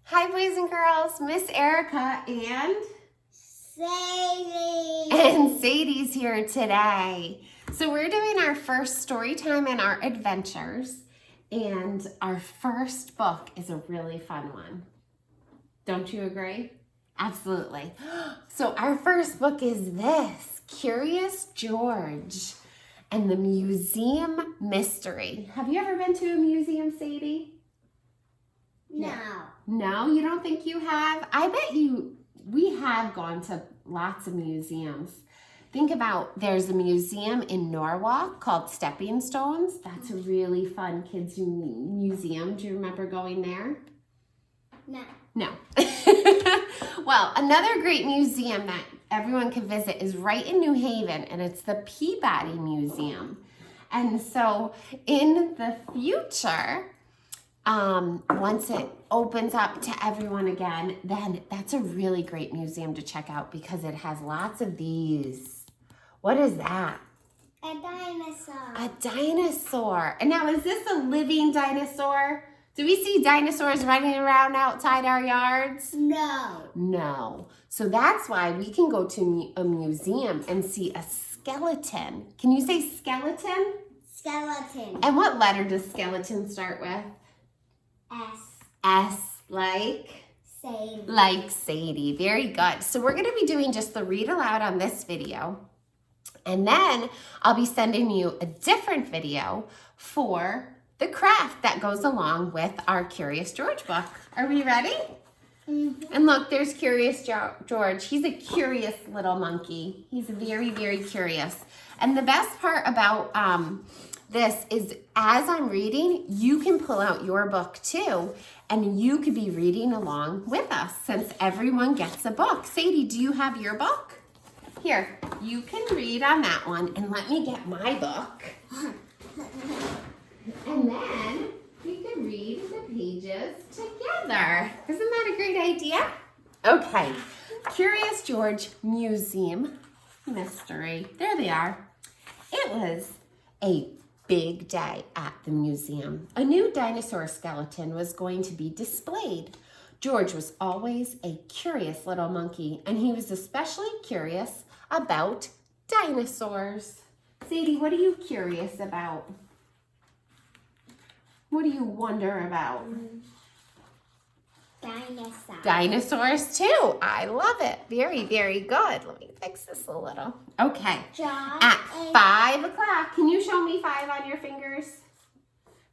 Hi, boys and girls. Miss Erica and Sadie. And Sadie's here today. So we're doing our first story time in our adventures, and our first book is a really fun one. Don't you agree? Absolutely. So our first book is this, Curious George and the Museum Mystery. Have you ever been to a museum, Sadie? No. No, you don't think you have? I bet we have gone to lots of museums. Think about, there's a museum in Norwalk called Stepping Stones. That's a really fun kids museum. Do you remember going there? No. No. Well, another great museum that everyone can visit is right in New Haven, and it's the Peabody Museum. And so in the future, once it opens up to everyone again, then that's a really great museum to check out because it has lots of these. What is that? A dinosaur. A dinosaur. And now, is this a living dinosaur? Do we see dinosaurs running around outside our yards? No. No. So that's why we can go to a museum and see a skeleton. Can you say skeleton? Skeleton. And what letter does skeleton start with? S. S, like? Sadie. Like Sadie. Very good. So we're going to be doing just the read aloud on this video. And then I'll be sending you a different video for the craft that goes along with our Curious George book. Are we ready? Mm-hmm. And look, there's Curious George. He's a curious little monkey. He's very, very curious. And the best part about this is, as I'm reading, you can pull out your book too, and you could be reading along with us since everyone gets a book. Sadie, do you have your book? Here, you can read on that one, and let me get my book. And then we can read the pages together. Isn't that a great idea? Okay, Curious George Museum Mystery. There they are. It was a big day at the museum. A new dinosaur skeleton was going to be displayed. George was always a curious little monkey, and he was especially curious about dinosaurs. Sadie, what are you curious about? What do you wonder about? Dinosaur. Dinosaurs too. I love it. Very, very good. Let me fix this a little. Okay. At 5 o'clock. Can you show me 5 on your fingers?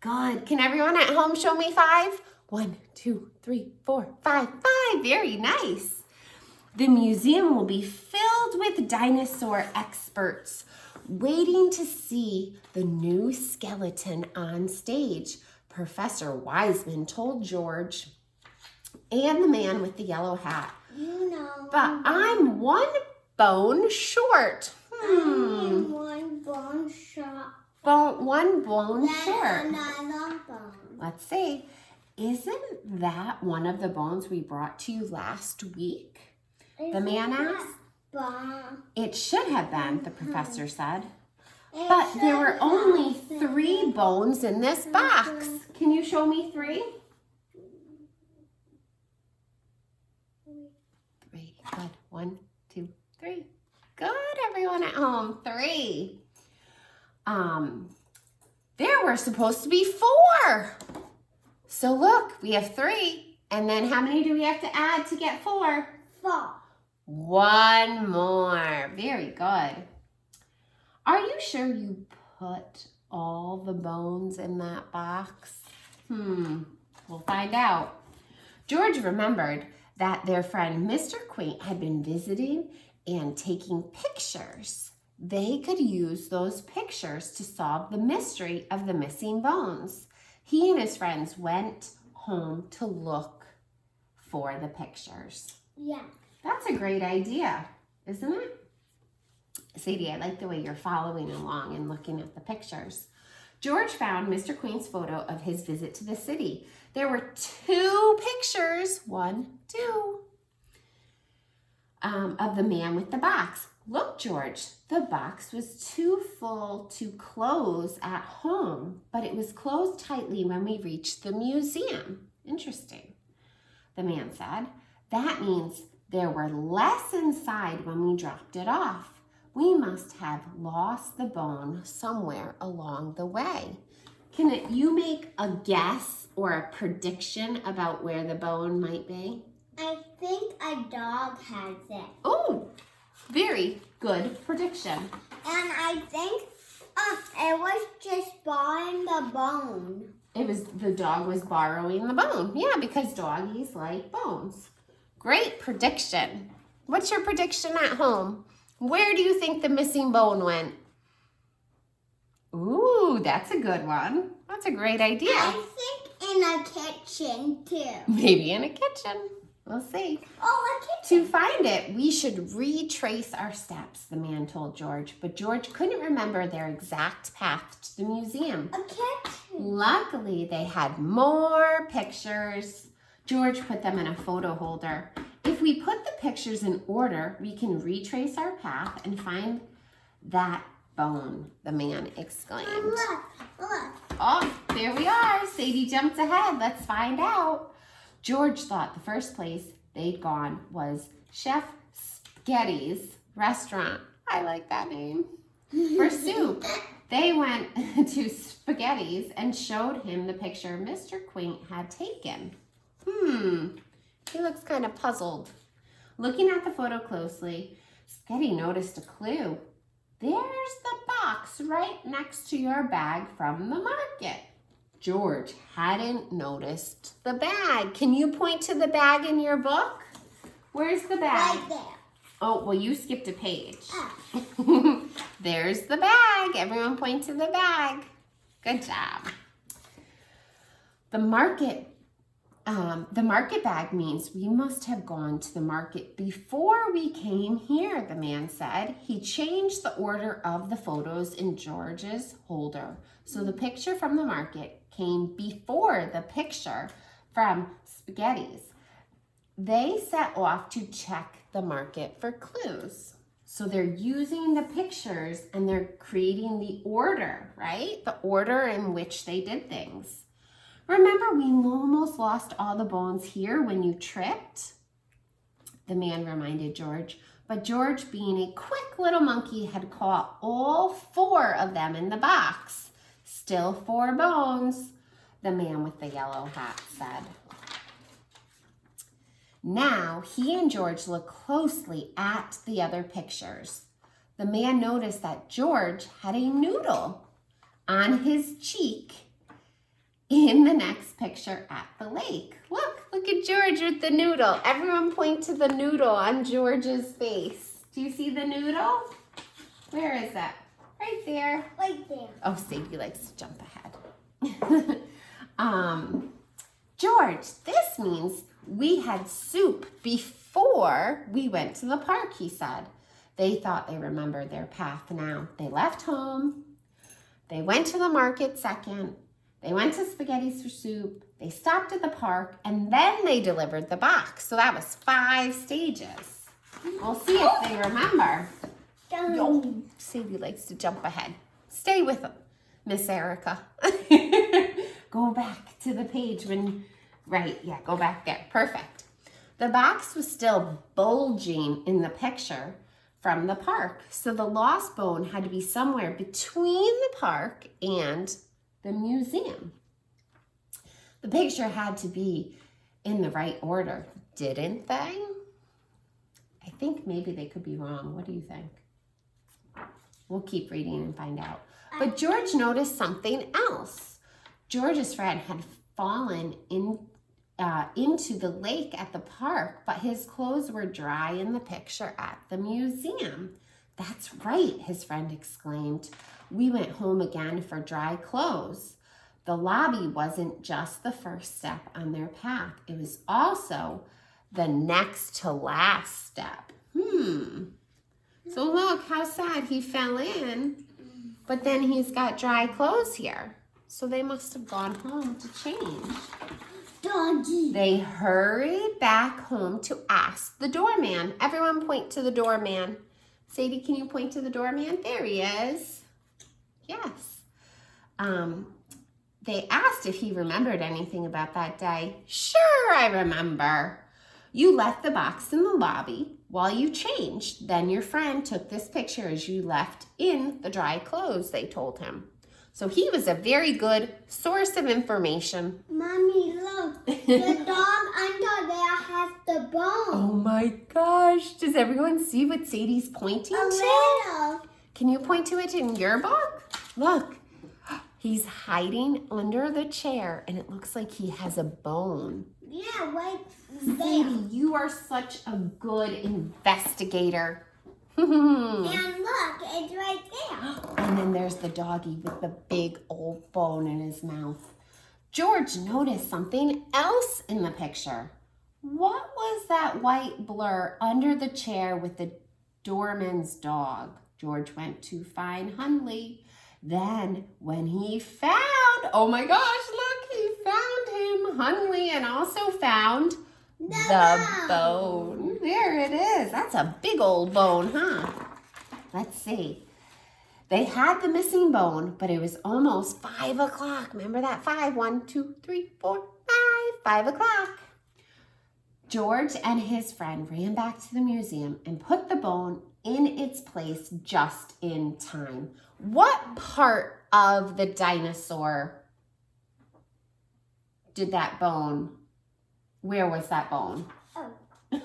Good. Can everyone at home show me 5? 1, 2, 3, 4, 5. 5. Very nice. The museum will be filled with dinosaur experts waiting to see the new skeleton on stage. Professor Wiseman told George and the man with the yellow hat. You know. But I'm 1 bone short. I'm 1 bone short. 1 bone short. Another bone. Let's see. Isn't that one of the bones we brought to you last week? The man asked. It should have been, the professor said. But there were only 3 bones in this box. Can you show me 3? 3. Good. 1, 2, 3. Good, everyone at home. 3. There were supposed to be 4. So look, we have 3. And then how many do we have to add to get 4? 4. 1 more. Very good. Are you sure you put all the bones in that box? We'll find out. George remembered that their friend Mr. Quaint had been visiting and taking pictures. They could use those pictures to solve the mystery of the missing bones. He and his friends went home to look for the pictures. Yeah. That's a great idea, isn't it? Sadie, I like the way you're following along and looking at the pictures. George found Mr. Quaint's photo of his visit to the city. There were 2 pictures, 1, 2, of the man with the box. Look, George, the box was too full to close at home, but it was closed tightly when we reached the museum. Interesting. the man said. That means there were less inside when we dropped it off. We must have lost the bone somewhere along the way. Can you make a guess or a prediction about where the bone might be? I think a dog has it. Oh, very good prediction. And I think it was just borrowing the bone. The dog was borrowing the bone. Yeah, because doggies like bones. Great prediction. What's your prediction at home? Where do you think the missing bone went? Ooh, that's a good one. That's a great idea. I think in a kitchen too. Maybe in a kitchen. We'll see. Oh, a kitchen. To find it, we should retrace our steps, the man told George. But George couldn't remember their exact path to the museum. A kitchen. Luckily, they had more pictures. George put them in a photo holder. If we put the pictures in order, we can retrace our path and find that bone, the man exclaimed. Look. Oh, there we are. Sadie jumped ahead. Let's find out. George thought the first place they'd gone was Chef Spaghetti's restaurant. I like that name. For soup. They went to Spaghetti's and showed him the picture Mr. Quaint had taken. He looks kind of puzzled. Looking at the photo closely, Spaghetti noticed a clue. There's the box right next to your bag from the market. George hadn't noticed the bag. Can you point to the bag in your book? Where's the bag? Right there. Oh, well, you skipped a page. Oh. There's the bag. Everyone point to the bag. Good job. The market bag means we must have gone to the market before we came here, the man said. He changed the order of the photos in George's holder. So the picture from the market came before the picture from Spaghetti's. They set off to check the market for clues. So they're using the pictures and they're creating the order, right? The order in which they did things. Remember, we almost lost all the bones here when you tripped? The man reminded George. But George, being a quick little monkey, had caught all 4 of them in the box. Still 4 bones, the man with the yellow hat said. Now, he and George looked closely at the other pictures. The man noticed that George had a noodle on his cheek in the next picture at the lake. Look at George with the noodle. Everyone point to the noodle on George's face. Do you see the noodle? Where is that? Right there. Right there. Oh, Sadie likes to jump ahead. George, this means we had soup before we went to the park, he said. They thought they remembered their path now. They left home. They went to the market second. They went to Spaghetti's for soup. They stopped at the park, and then they delivered the box. So that was 5 stages. We'll see if they remember. Oh, Sadie likes to jump ahead. Stay with them, Miss Erica. Go back to the page when, right, yeah, go back there. Perfect. The box was still bulging in the picture from the park. So the lost bone had to be somewhere between the park and the museum. The picture had to be in the right order, didn't they? I think maybe they could be wrong. What do you think? We'll keep reading and find out. But George noticed something else. George's friend had fallen into the lake at the park, but his clothes were dry in the picture at the museum. That's right, his friend exclaimed. We went home again for dry clothes. The lobby wasn't just the first step on their path. It was also the next to last step. So look how sad he fell in, but then he's got dry clothes here. So they must have gone home to change. Doggy. They hurried back home to ask the doorman. Everyone point to the doorman. Sadie, can you point to the doorman? There he is. Yes. They asked if he remembered anything about that day. Sure, I remember. You left the box in the lobby while you changed. Then your friend took this picture as you left in the dry clothes, they told him. So he was a very good source of information. Mommy, look. The dog under there has the bone. Oh my gosh. Does everyone see what Sadie's pointing A to? little. Can you point to it in your book? Look. He's hiding under the chair, and it looks like he has a bone. Yeah, right there. Sadie, you are such a good investigator. And look, it's right there. And then there's the doggy with the big old bone in his mouth. George noticed something else in the picture. What was that white blur under the chair with the doorman's dog? George went to find Hundley. Then when he found, oh my gosh, look, he found him, Hundley, and also found the bone. There it is. That's a big old bone, huh? Let's see. They had the missing bone, but it was almost 5 o'clock. Remember that 5? 1, 2, 3, 4, 5. 5 o'clock. George and his friend ran back to the museum and put the bone in its place just in time. What part of the dinosaur did that bone? Where was that bone? Oh, the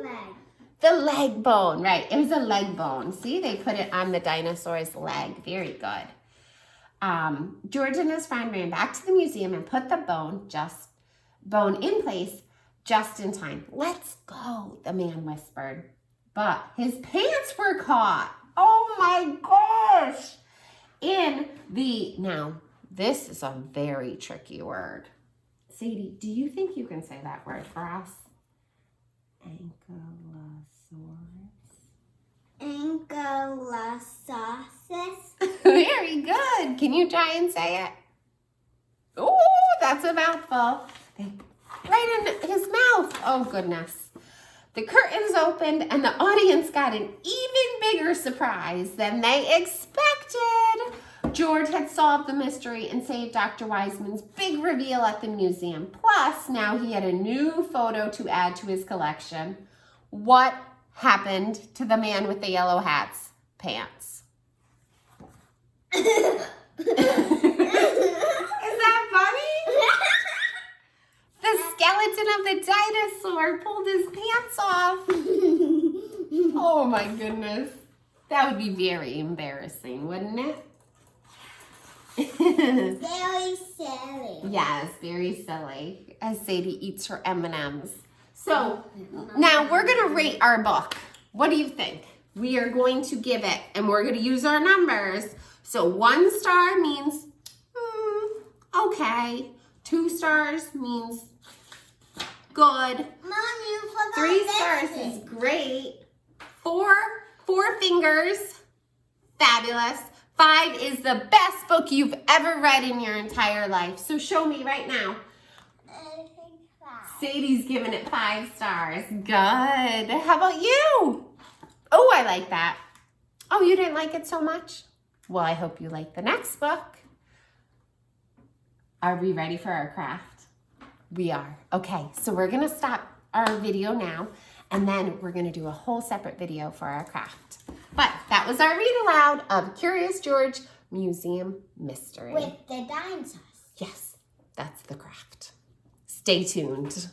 leg. The leg bone, right. It was a leg bone. See, they put it on the dinosaur's leg. Very good. George and his friend ran back to the museum and put the bone in place just in time. Let's go, the man whispered. But his pants were caught. Oh my gosh. Now, this is a very tricky word. Sadie, do you think you can say that word for us? Ankylosaurus. Very good. Can you try and say it? Oh, that's a mouthful. Right in his mouth. Oh, goodness. The curtains opened and the audience got an even bigger surprise than they expected. George had solved the mystery and saved Dr. Wiseman's big reveal at the museum. Plus, now he had a new photo to add to his collection. What happened to the man with the yellow hat's pants? Is that funny? The skeleton of the dinosaur pulled his pants off. Oh my goodness. That would be very embarrassing, wouldn't it? Very silly. Yes, very silly. As Sadie eats her M&Ms. So now we're going to rate our book. What do you think? We are going to give it, and we're going to use our numbers. So 1 star means okay. 2 stars means good. Mom, you forgot 3 stars is great. 4 fingers, fabulous. 5 is the best book you've ever read in your entire life. So show me right now. Sadie's giving it 5 stars. Good. How about you? Oh, I like that. Oh, you didn't like it so much? Well, I hope you like the next book. Are we ready for our craft? We are. Okay, so we're going to stop our video now, and then we're going to do a whole separate video for our craft. But that was our read aloud of Curious George Museum Mystery. With the dinosaurs. Yes, that's the craft. Stay tuned.